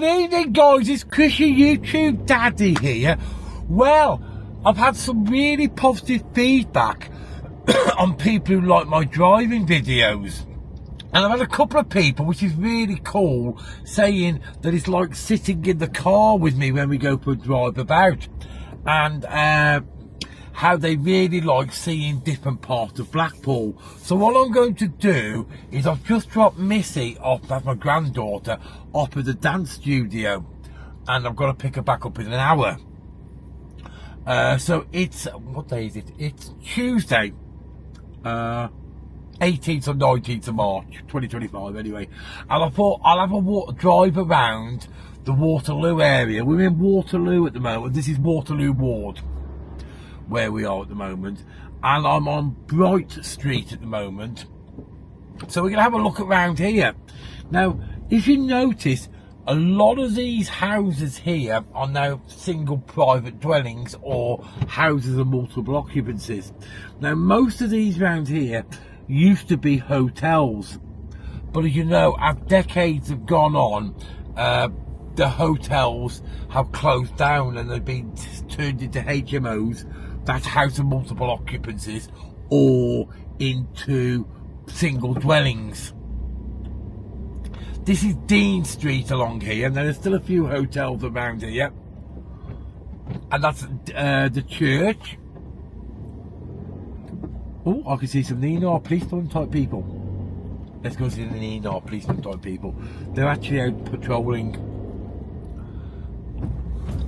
Good evening, guys. It's Chris, your YouTube daddy here. Well, I've had some really positive feedback on people who like my driving videos. And I've had a couple of people, which is really cool, saying that it's like sitting in the car with me when we go for a drive about. And how they really like seeing different parts of Blackpool. So what I'm going to do is I've just dropped Missy off, that's my granddaughter, off at the dance studio. And I've got to pick her back up in an hour. So it's, what day is it? It's Tuesday. 18th or 19th of March 2025 anyway, and I thought I'll have a drive around the Waterloo area. We're in Waterloo at the moment. This is Waterloo Ward where we are at the moment, and I'm on Bright Street at the moment, so we're gonna have a look around here. Now if you notice, a lot of these houses here are now single private dwellings or houses of multiple occupancies. Now most of these around here used to be hotels, but as you know, as decades have gone on, the hotels have closed down and they've been turned into HMOs, that's house of multiple occupancies, or into single dwellings. This is Dean Street along here, and there's still a few hotels around here, and that's the church. Oh, I can see some Nina policeman type people. Let's go see the Nina policeman type people. They're actually out patrolling.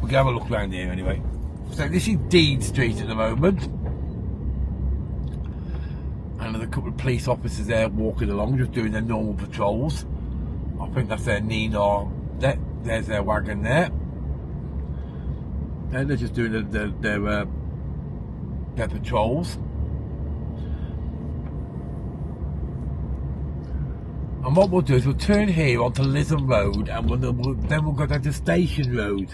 We'll go have a look around here anyway. So this is Dean Street at the moment. And there's a couple of police officers there walking along, just doing their normal patrols. I think that's their Nina. There's their wagon there. And they're just doing their patrols. And what we'll do is we'll turn here onto Lisbon Road, and then we'll go down to Station Road.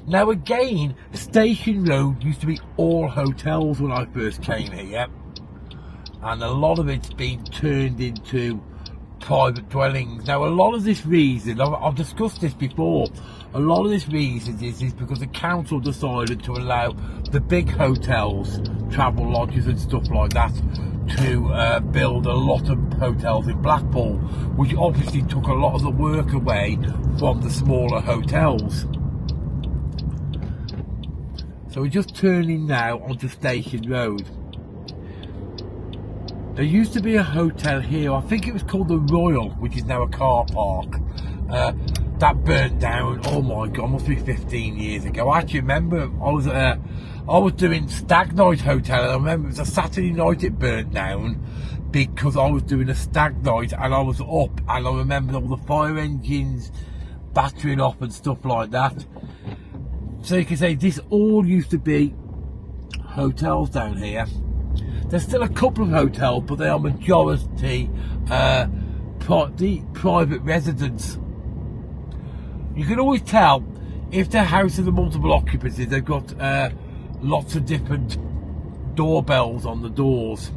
Now again, Station Road used to be all hotels when I first came here, and a lot of it's been turned into private dwellings. Now a lot of this reason, I've discussed this before, a lot of this reason is because the council decided to allow the big hotels, travel lodges and stuff like that, to build a lot of hotels in Blackpool, which obviously took a lot of the work away from the smaller hotels. So we're just turning now onto Station Road. There used to be a hotel here, I think it was called the Royal, which is now a car park. That burnt down, oh my god, must be 15 years ago. I actually remember I was doing Stag Night Hotel, and I remember it was a Saturday night it burnt down because I was doing a stag night and I was up, and I remember all the fire engines battering off and stuff like that. So you can say this all used to be hotels down here. There's still a couple of hotels, but they are majority private residents. You can always tell if the houses are multiple occupancies, they've got lots of different doorbells on the doors.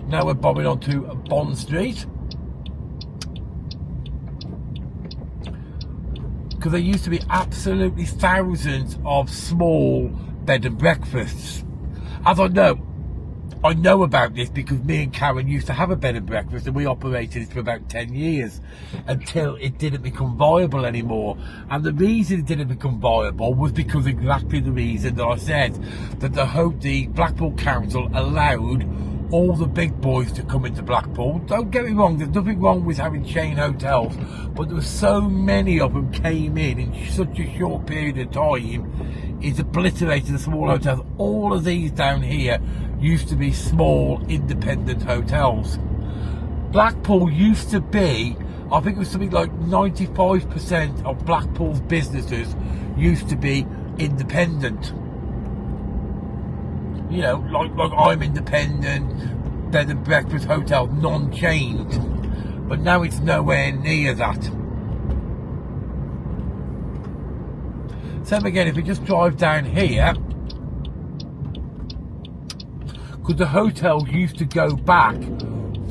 Now we're bombing onto Bond Street, because there used to be absolutely thousands of small bed and breakfasts. As I know about this because me and Karen used to have a bed and breakfast, and we operated it for about 10 years until it didn't become viable anymore. And the reason it didn't become viable was because exactly the reason that I said, that the Blackpool Council allowed all the big boys to come into Blackpool. Don't get me wrong, there's nothing wrong with having chain hotels, but there were so many of them came in such a short period of time, it's obliterated the small hotels. All of these down here used to be small independent hotels. Blackpool used to be, I think it was something like 95% of Blackpool's businesses used to be independent. You know, like I'm independent, bed and breakfast hotel, non-chained. But now it's nowhere near that. Same again, if you just drive down here, because the hotel used to go back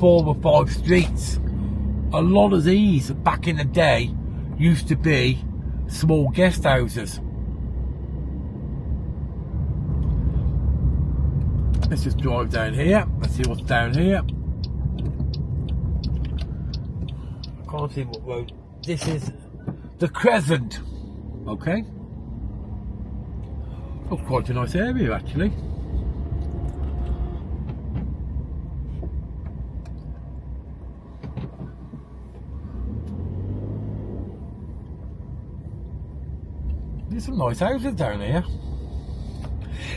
4 or 5 streets. A lot of these back in the day used to be small guest houses. Let's just drive down here. Let's see what's down here. I can't see what road. This is the Crescent. Okay. Looks quite a nice area actually. There's some nice houses down here.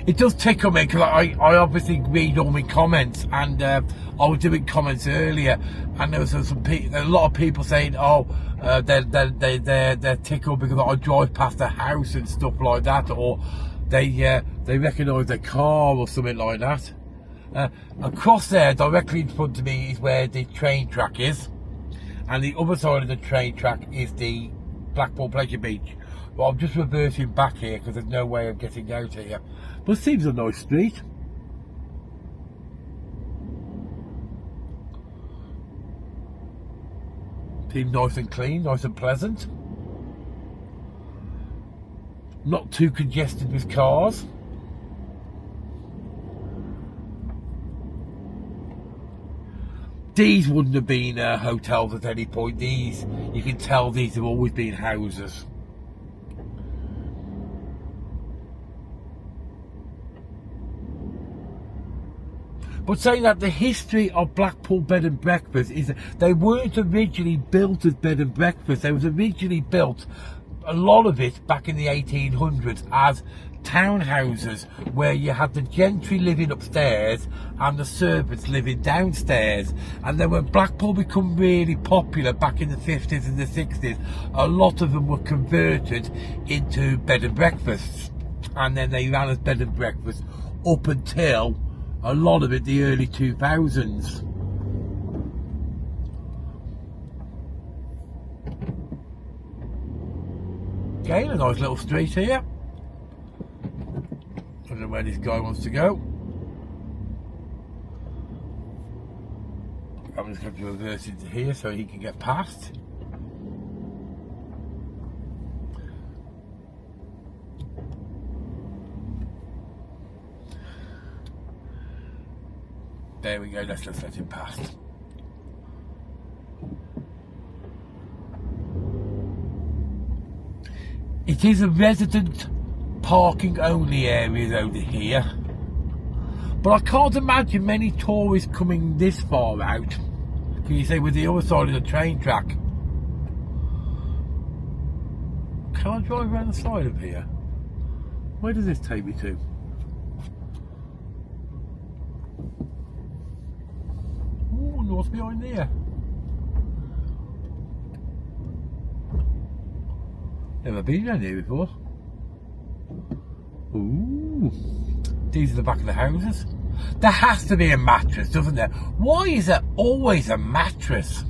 It does tickle me because I obviously read all my comments, and I was doing comments earlier, and there was a lot of people saying, "Oh, they're tickled because I drive past their house and stuff like that," or they recognise their car or something like that. Across there, directly in front of me, is where the train track is, and the other side of the train track is the Blackpool Pleasure Beach. But I'm just reversing back here because there's no way of getting out here. But it seems a nice street. Seems nice and clean, nice and pleasant. Not too congested with cars. These wouldn't have been hotels at any point. These, you can tell these have always been houses. But saying that, the history of Blackpool bed and breakfast is that they weren't originally built as bed and breakfast. They was originally built, a lot of it back in the 1800s, as townhouses where you had the gentry living upstairs and the servants living downstairs. And then when Blackpool became really popular back in the 50s and the 60s, a lot of them were converted into bed and breakfasts, and then they ran as bed and breakfast up until a lot of it the early 2000s. Okay, a nice little street here. I don't know where this guy wants to go. I'm just going to reverse into here so he can get past. There we go, let's just let him past. It is a resident parking only area over here, but I can't imagine many tourists coming this far out. Can you say with the other side of the train track? Can I drive around the side of here? Where does this take me to? What's behind there? Never been down here before. Ooh, these are the back of the houses. There has to be a mattress, doesn't there? Why is there always a mattress?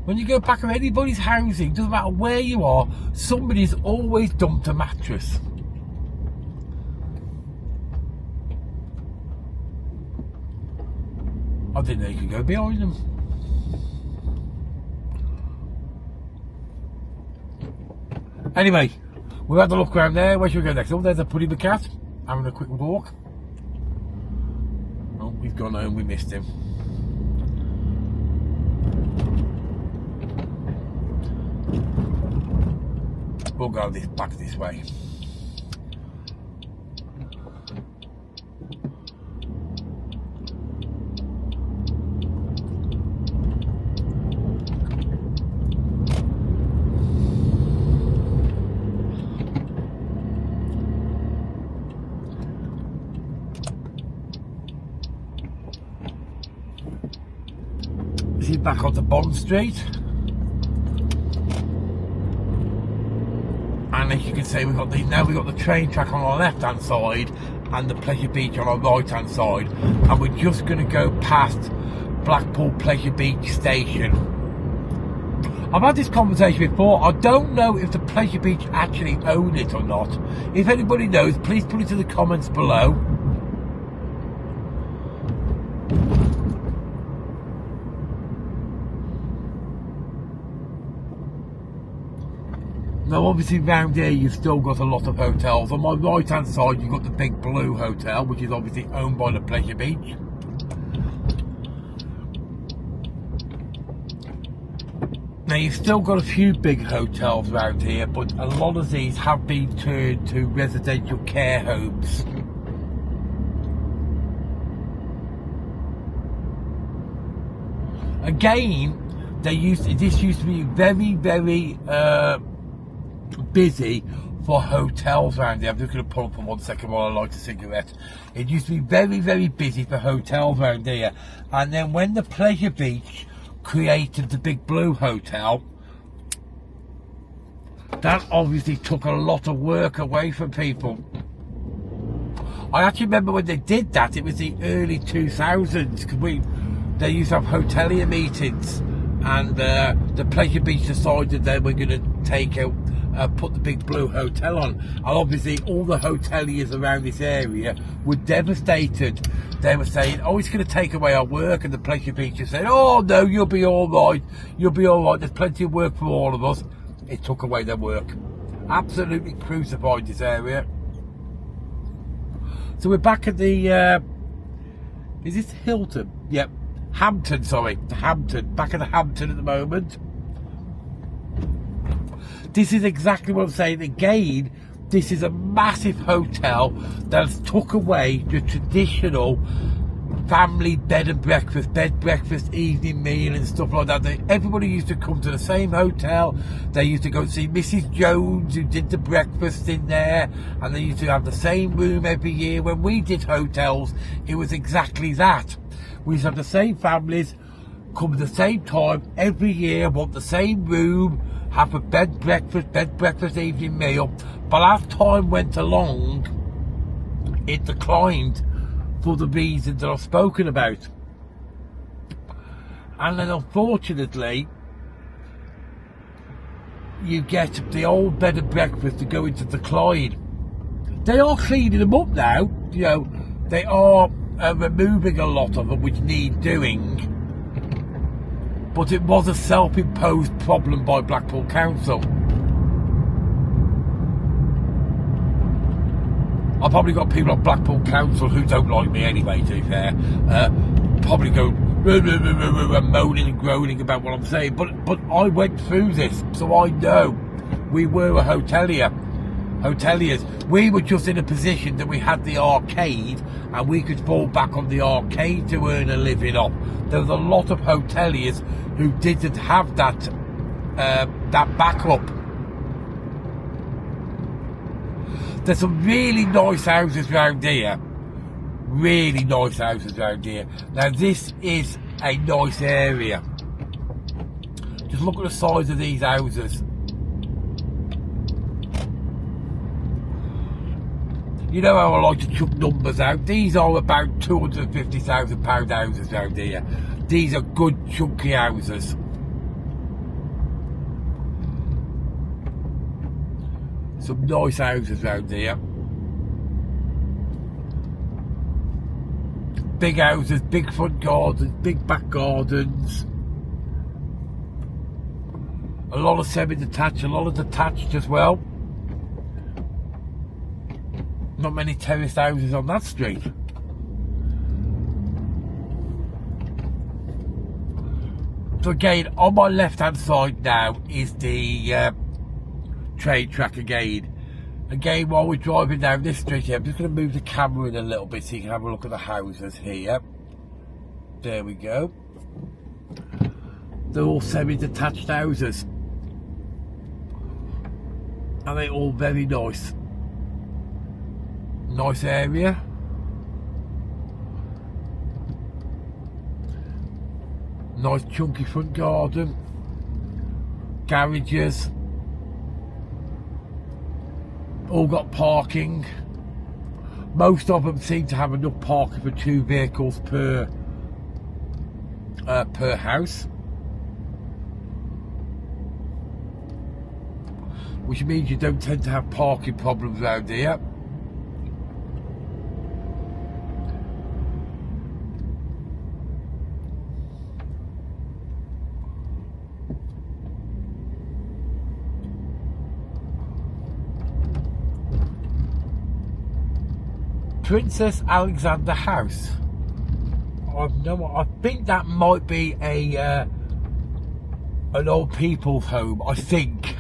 When you go back of anybody's housing, doesn't matter where you are, somebody's always dumped a mattress. I didn't know you could go behind them. Anyway, we've had a look around there. Where should we go next? Oh, there's a Puddy the cat having a quick walk. Oh, he's gone home. We missed him. We'll go back this way. This is back onto Bond Street. And as you can see, we've got the train track on our left hand side and the Pleasure Beach on our right hand side, and we're just going to go past Blackpool Pleasure Beach station. I've had this conversation before. I don't know if the Pleasure Beach actually own it or not. If anybody knows, please put it in the comments below. Now obviously round here you've still got a lot of hotels. On my right hand side you've got the Big Blue Hotel, which is obviously owned by the Pleasure Beach. Now you've still got a few big hotels around here, but a lot of these have been turned to residential care homes. Again, this used to be very, very busy for hotels around here. I'm just going to pull up for 1 second while I light a cigarette. It used to be very, very busy for hotels around here. And then when the Pleasure Beach created the Big Blue Hotel, that obviously took a lot of work away from people. I actually remember when they did that, it was the early 2000s, because they used to have hotelier meetings, and the Pleasure Beach decided they were going to take out, put the Big Blue Hotel on. And obviously all the hoteliers around this area were devastated. They were saying, oh, it's going to take away our work, and the Pleasure Beach was saying, oh no, you'll be all right, there's plenty of work for all of us. It took away their work. Absolutely crucified this area. So we're back at the is this Hilton? Yep, Hampton, sorry, the Hampton. Back at the Hampton at the moment. This is exactly what I'm saying. Again, this is a massive hotel that's took away the traditional family bed and breakfast, evening meal and stuff like that. Everybody used to come to the same hotel. They used to go see Mrs. Jones, who did the breakfast in there, and they used to have the same room every year. When we did hotels, it was exactly that. We used to have the same families come at the same time every year, want the same room, have a bed breakfast, evening meal. But as time went along, it declined for the reasons that I've spoken about. And then unfortunately, you get the old bed and breakfast to go into decline. They are cleaning them up now, you know, they are removing a lot of them which need doing, but it was a self-imposed problem by Blackpool Council. I've probably got people on Blackpool Council who don't like me anyway, to be fair. Probably go moaning and groaning about what I'm saying. But I went through this, so I know. We were a hoteliers. We were just in a position that we had the arcade, and we could fall back on the arcade to earn a living off. There was a lot of hoteliers who didn't have that backup. There's some really nice houses around here. Now this is a nice area. Just look at the size of these houses. You know how I like to chuck numbers out. These are about £250,000 houses around here. These are good chunky houses. Some nice houses around here. Big houses, big front gardens, big back gardens. A lot of semi-detached, a lot of detached as well. Not many terraced houses on that street. So again, on my left hand side now is the train track again. Again, while we're driving down this street here, I'm just going to move the camera in a little bit so you can have a look at the houses here. There we go. They're all semi-detached houses. And they're all very nice. Nice area. Nice chunky front garden. Garages. All got parking. Most of them seem to have enough parking for 2 vehicles per house, which means you don't tend to have parking problems around here. Princess Alexander House. I think that might be an old people's home, I think.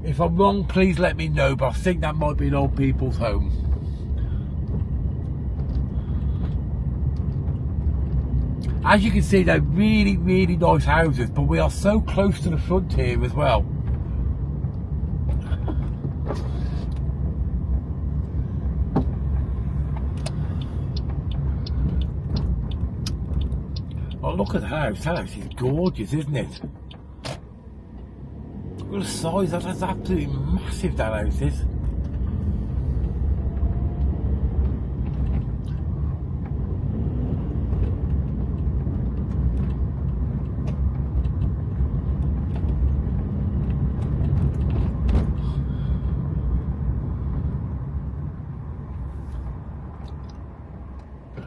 If I'm wrong, please let me know, but I think that might be an old people's home. As you can see, they're really, really nice houses, but we are so close to the front here as well. Oh, look at the house. That house is gorgeous, isn't it? Look at the size. That's absolutely massive, that house is.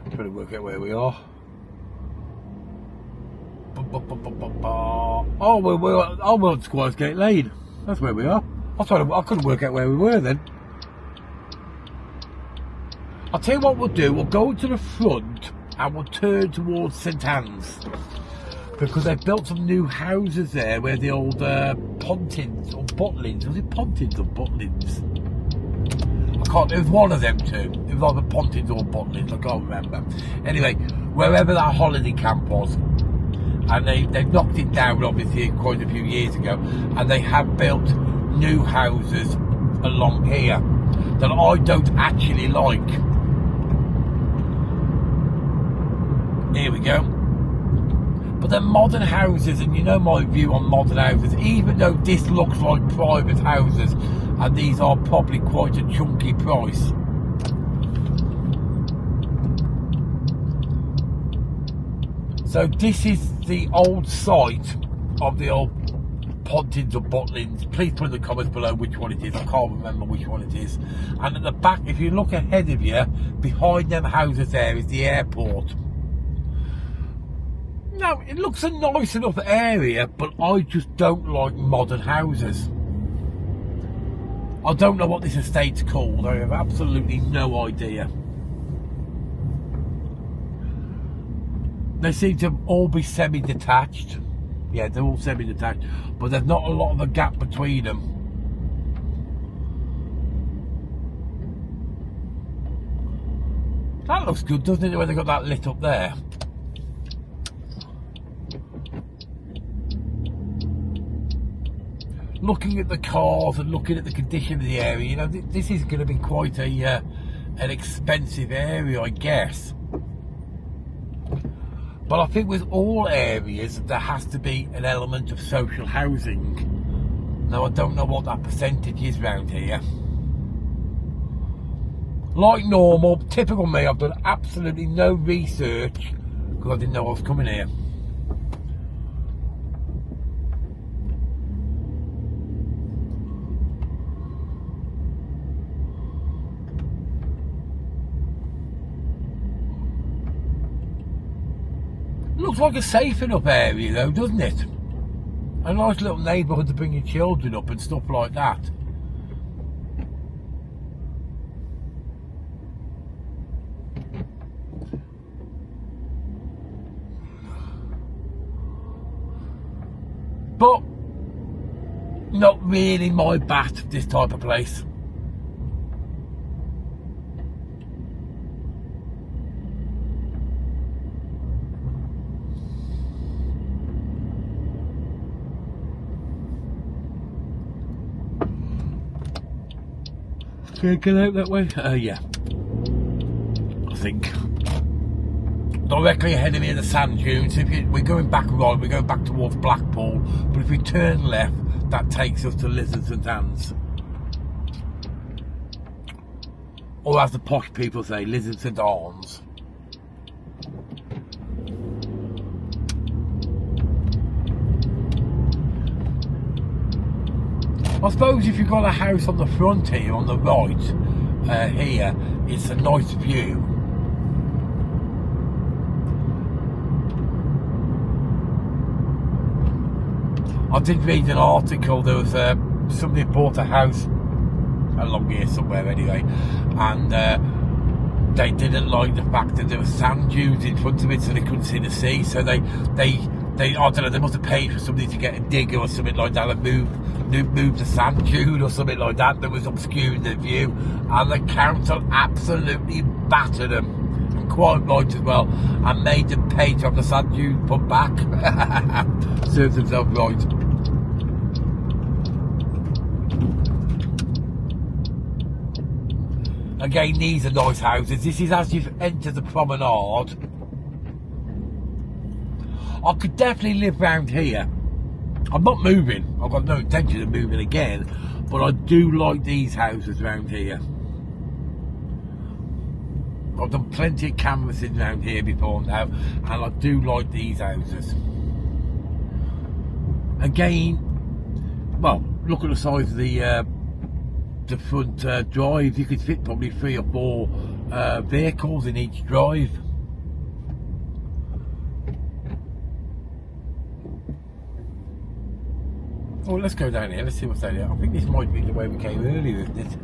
Trying to work out where we are. Oh, we're on Squires Gate Lane. That's where we are. I couldn't work out where we were then. I'll tell you what we'll do. We'll go to the front and we'll turn towards St Anne's, because they've built some new houses there where the old Pontins or Butlins. Was it Pontins or Butlins? I can't. It was one of them two. It was either Pontins or Butlins. I can't remember. Anyway, wherever that holiday camp was. And they knocked it down obviously quite a few years ago, and they have built new houses along here that I don't actually like. Here we go. But they're modern houses, and you know my view on modern houses. Even though this looks like private houses, and these are probably quite a chunky price. So this is the old site of the old Pontins or Butlins. Please put in the comments below which one it is. I can't remember which one it is. And at the back, if you look ahead of you, behind them houses there is the airport. Now, it looks a nice enough area, but I just don't like modern houses. I don't know what this estate's called. I have absolutely no idea. They seem to all be semi-detached. Yeah, they're all semi-detached, but there's not a lot of a gap between them. That looks good, doesn't it, where they got that lit up there? Looking at the cars and looking at the condition of the area, you know, this is going to be quite an expensive area, I guess. But I think with all areas, there has to be an element of social housing. Now, I don't know what that percentage is around here. Like normal, typical me, I've done absolutely no research because I didn't know I was coming here. Looks like a safe enough area though, doesn't it? A nice little neighbourhood to bring your children up and stuff like that. But not really my bat, this type of place. Can I get out that way? Yeah. I think. Directly ahead of me are the sand dunes. We're going back right, we're going back towards Blackpool. But if we turn left, that takes us to Lizard St Anne's. Or as the posh people say, Lizard St Arms. I suppose if you've got a house on the front here, on the right, here, it's a nice view. I did read an article, there was somebody bought a house along here somewhere anyway, and they didn't like the fact that there were sand dunes in front of it, so they couldn't see the sea. So they I don't know, they must have paid for somebody to get a digger or something like that and move the sand dune or something like that was obscuring the view. And the council absolutely battered them, and quite right as well, and made them pay to have the sand dune put back. Serves themselves right. Again, these are nice houses. This is as you've entered the promenade. I could definitely live round here. I'm not moving. I've got no intention of moving again. But I do like these houses round here. I've done plenty of canvassing round here before now. And I do like these houses. Again, well, look at the size of the front drive. You could fit probably 3 or 4 vehicles in each drive. Oh, let's go down here. Let's see what's down here. I think this might be the way we came earlier, isn't it?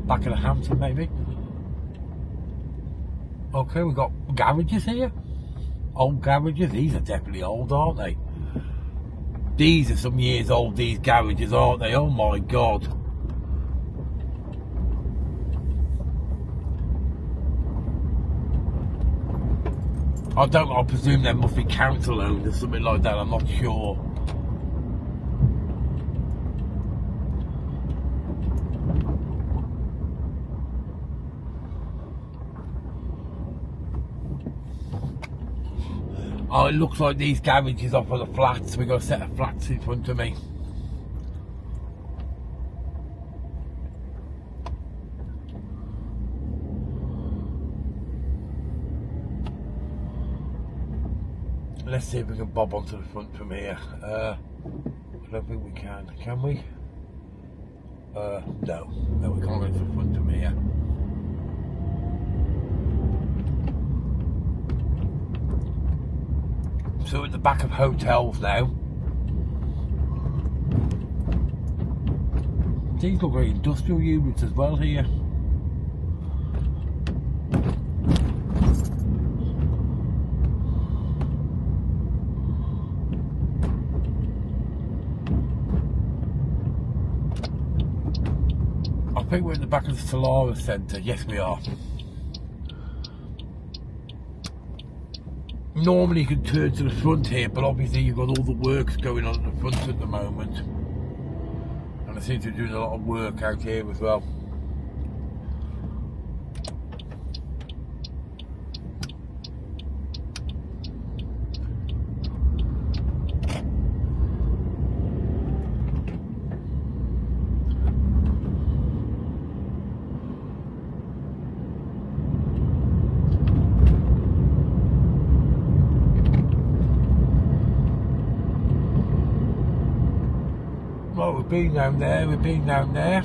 Back of the Hampton, maybe. Okay, we've got garages here. Old garages. These are definitely old, aren't they? These are some years old, these garages, aren't they? Oh my God. I presume they must be council owned or something like that. I'm not sure. Oh, it looks like these garages are for the flats. We've got a set of flats in front of me. Let's see if we can bob onto the front from here. I don't think we can we? No, we can't go to the front from here. So at the back of hotels now. These look like industrial units as well here. I think we're at the back of the Solara Centre. Yes, we are. Normally you can turn to the front here, but obviously you've got all the works going on at the front at the moment. And I seem to be doing a lot of work out here as well. Well, we've been down there.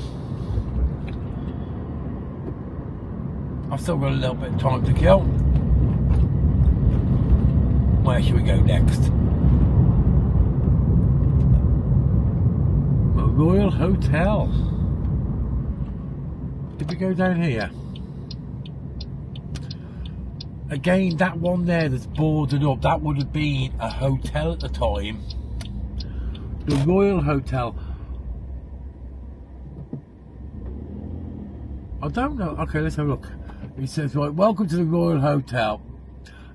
I've still got a little bit of time to kill. Where should we go next? The Royal Hotel. Did we go down here? Again, that one there that's boarded up, that would have been a hotel at the time. The Royal Hotel. I don't know. Okay, let's have a look. It says, right, welcome to the Royal Hotel.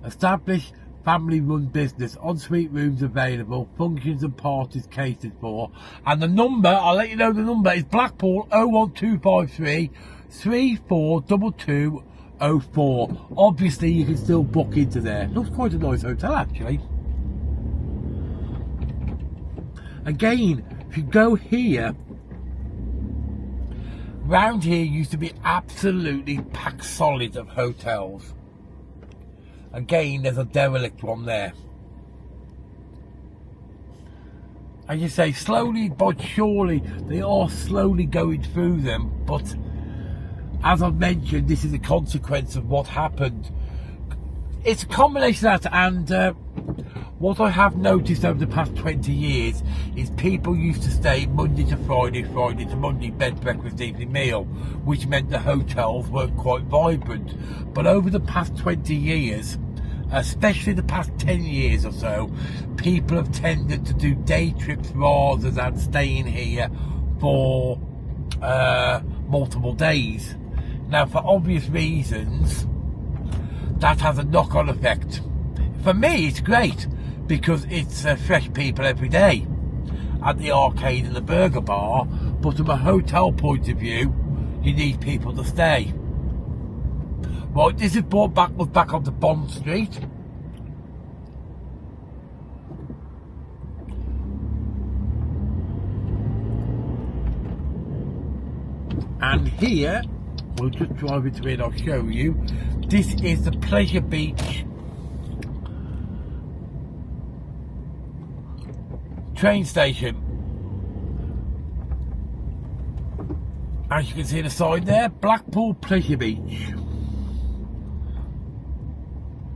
Established family-run business. Ensuite rooms available. Functions and parties catered for. And the number, I'll let you know the number, is Blackpool 01253 342204. Obviously, you can still book into there. Looks quite a nice hotel, actually. Again, if you go here, round here used to be absolutely packed solid of hotels. Again, there's a derelict one there. And you say, slowly but surely, they are slowly going through them. But as I've mentioned, this is a consequence of what happened. It's a combination of that and What I have noticed over the past 20 years is people used to stay Monday to Friday, Friday to Monday, bed, breakfast, evening meal, which meant the hotels weren't quite vibrant. But over the past 20 years, especially the past 10 years or so, people have tended to do day trips rather than staying here for multiple days. Now, for obvious reasons, that has a knock-on effect. For me, it's great because it's fresh people every day at the arcade and the burger bar, but from a hotel point of view, you need people to stay. Right, this is brought back us back onto Bond Street. And here, we'll just drive into it and I'll show you. This is the Pleasure Beach train station. As you can see the sign there, Blackpool Pleasure Beach.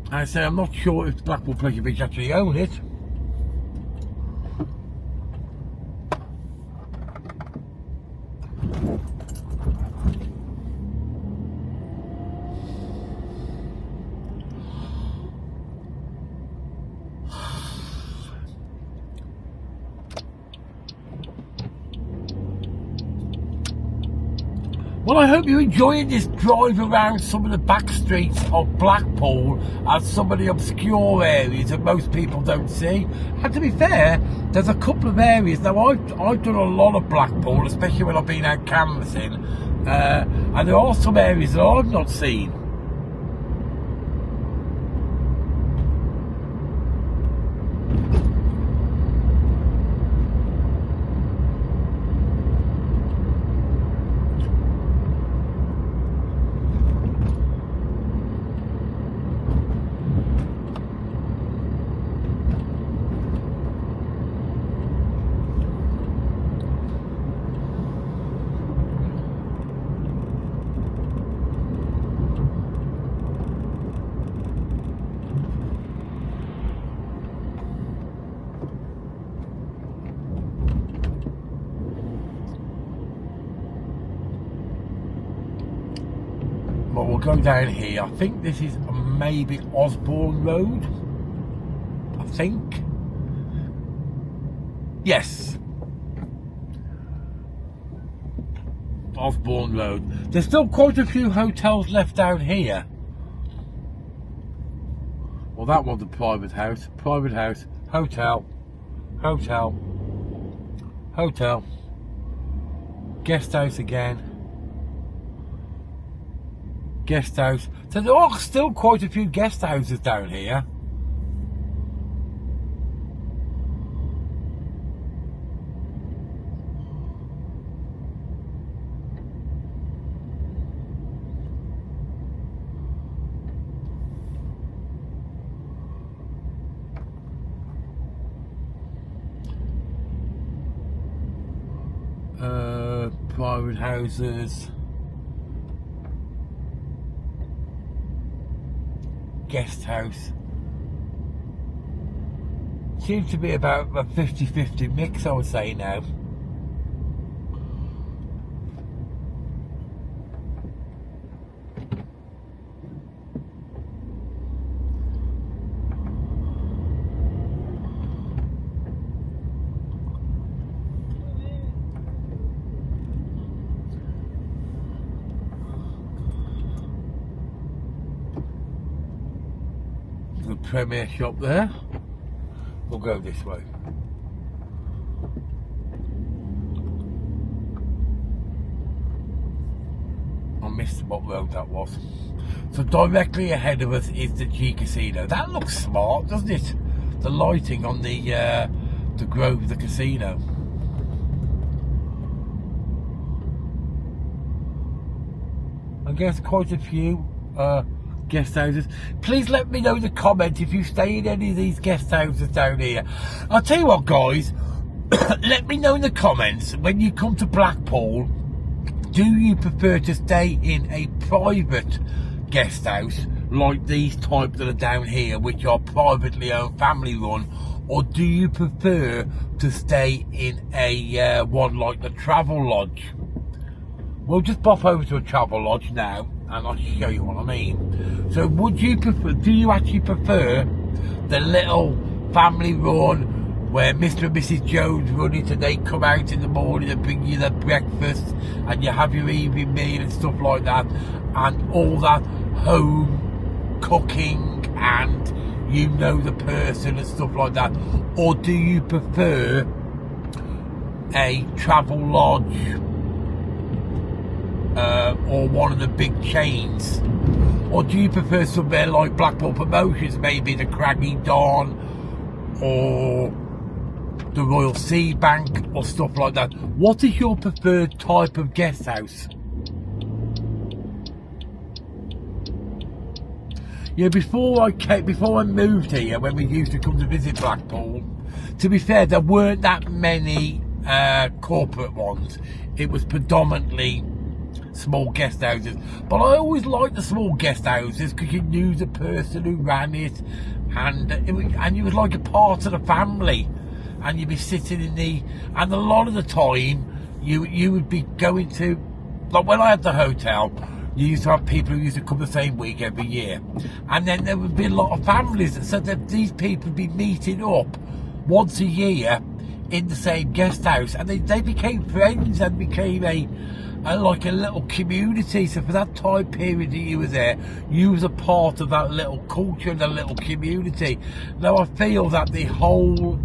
I say I'm not sure if Blackpool Pleasure Beach actually own it. Well, I hope you're enjoying this drive around some of the back streets of Blackpool and some of the obscure areas that most people don't see. And to be fair, there's a couple of areas. Now, I've done a lot of Blackpool, especially when I've been out canvassing, and there are some areas that I've not seen. But we'll go down here. I think this is maybe Osborne Road. I think. Yes. Osborne Road. There's still quite a few hotels left down here. Well, that one's a private house. Private house. Hotel. Hotel. Hotel. Guest house again. Guest house. So there are still quite a few guest houses down here. Private houses. Guest house. Seems to be about a 50-50 mix, I would say now. The Premier shop there. We'll go this way. I missed what road that was. So directly ahead of us is the G Casino. That looks smart, doesn't it? The lighting on the grove of the casino. I guess quite a few guest houses. Please let me know in the comments if you stay in any of these guest houses down here. I'll tell you what, guys, let me know in the comments, when you come to Blackpool, do you prefer to stay in a private guest house like these types that are down here, which are privately owned, family run, or do you prefer to stay in a one like the Travel Lodge? We'll just pop over to a Travel Lodge now and I'll show you what I mean. So would you prefer, do you actually prefer the little family run where Mr. and Mrs. Jones run it and they come out in the morning and bring you their breakfast and you have your evening meal and stuff like that, and all that home cooking and you know the person and stuff like that? Or do you prefer a Travel Lodge or one of the big chains? Or do you prefer somewhere like Blackpool Promotions, maybe the Craggy Dawn or the Royal Sea Bank or stuff like that? What is your preferred type of guest house? Yeah, before I moved here, when we used to come to visit Blackpool, to be fair, there weren't that many corporate ones. It was predominantly small guest houses, but I always liked the small guest houses because you knew the person who ran it, and you was like a part of the family, and you'd be sitting in and a lot of the time you would be going to, like when I had the hotel, you used to have people who used to come the same week every year, and then there would be a lot of families that said that these people would be meeting up once a year in the same guest house, and they became friends and became like a little community. So for that time period that you were there, you was a part of that little culture and the little community. Now I feel that the whole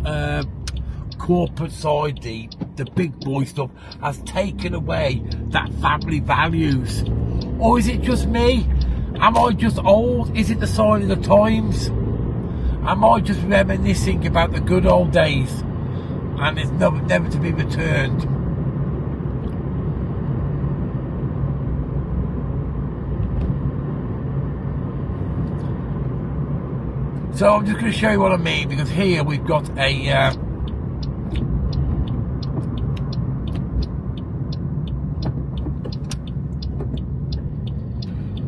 corporate side, the big boy stuff, has taken away that family values. Or is it just me? Am I just old? Is it the sign of the times? Am I just reminiscing about the good old days and it's never to be returned? So I'm just going to show you what I mean, because here we've got a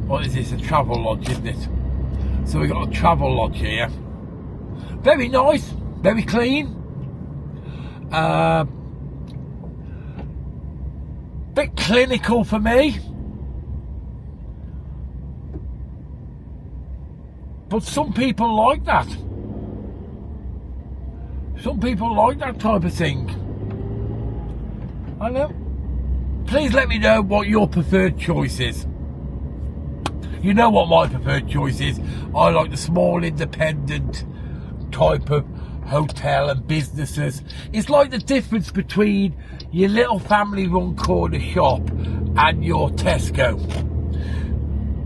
what is this? A Travel Lodge, isn't it? So we've got a Travel Lodge here. Very nice, very clean. Bit clinical for me. But some people like that. Some people like that type of thing. I know. Please let me know what your preferred choice is. You know what my preferred choice is. I like the small independent type of hotel and businesses. It's like the difference between your little family run corner shop and your Tesco.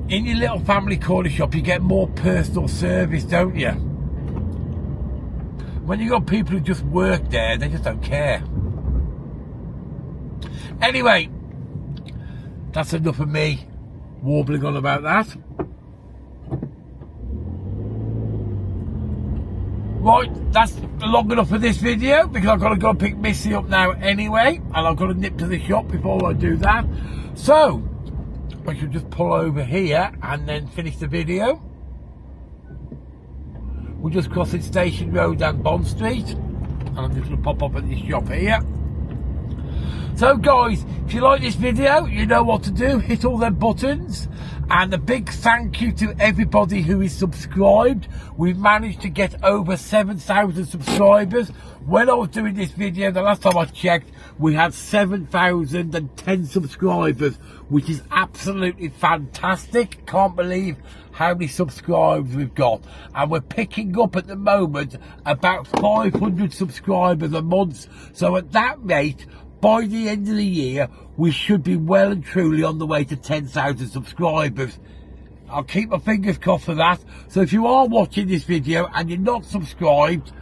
In your little family corner shop you get more personal service, don't you? When you got people who just work there, they just don't care. Anyway, that's enough of me warbling on about that. Right, that's long enough for this video, because I've got to go and pick Missy up now anyway, and I've got to nip to the shop before I do that. So I should just pull over here and then finish the video. We're just crossing Station Road and Bond Street, and I'm just going to pop up at this shop here. So guys, if you like this video, you know what to do. Hit all them buttons. And a big thank you to everybody who is subscribed. We've managed to get over 7,000 subscribers. When I was doing this video, the last time I checked, we had 7,010 subscribers, which is absolutely fantastic. Can't believe how many subscribers we've got. And we're picking up at the moment about 500 subscribers a month. So at that rate, by the end of the year, we should be well and truly on the way to 10,000 subscribers. I'll keep my fingers crossed for that. So if you are watching this video and you're not subscribed,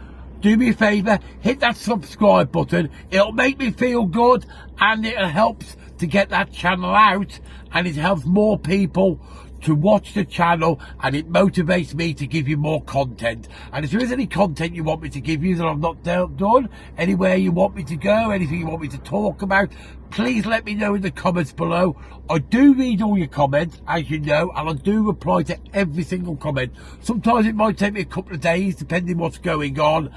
do me a favour, hit that subscribe button. It'll make me feel good, and it helps to get that channel out, and it helps more people to watch the channel, and it motivates me to give you more content. And if there is any content you want me to give you that I've not done, anywhere you want me to go, anything you want me to talk about, please let me know in the comments below. I do read all your comments, as you know, and I do reply to every single comment. Sometimes it might take me a couple of days, depending what's going on.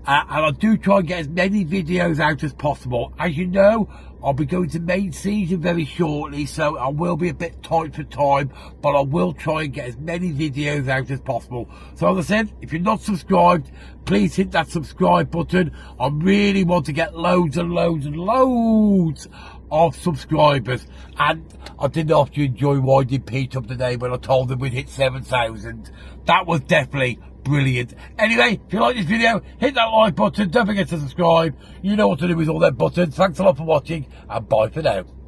And I do try and get as many videos out as possible. As you know, I'll be going to main season very shortly, so I will be a bit tight for time, but I will try and get as many videos out as possible. So as I said, if you're not subscribed, please hit that subscribe button. I really want to get loads and loads and loads of subscribers. And I didn't have to enjoy winding Pete up today when I told him we'd hit 7,000. That was definitely brilliant. Anyway, if you like this video, hit that like button. Don't forget to subscribe. You know what to do with all them buttons. Thanks a lot for watching, and bye for now.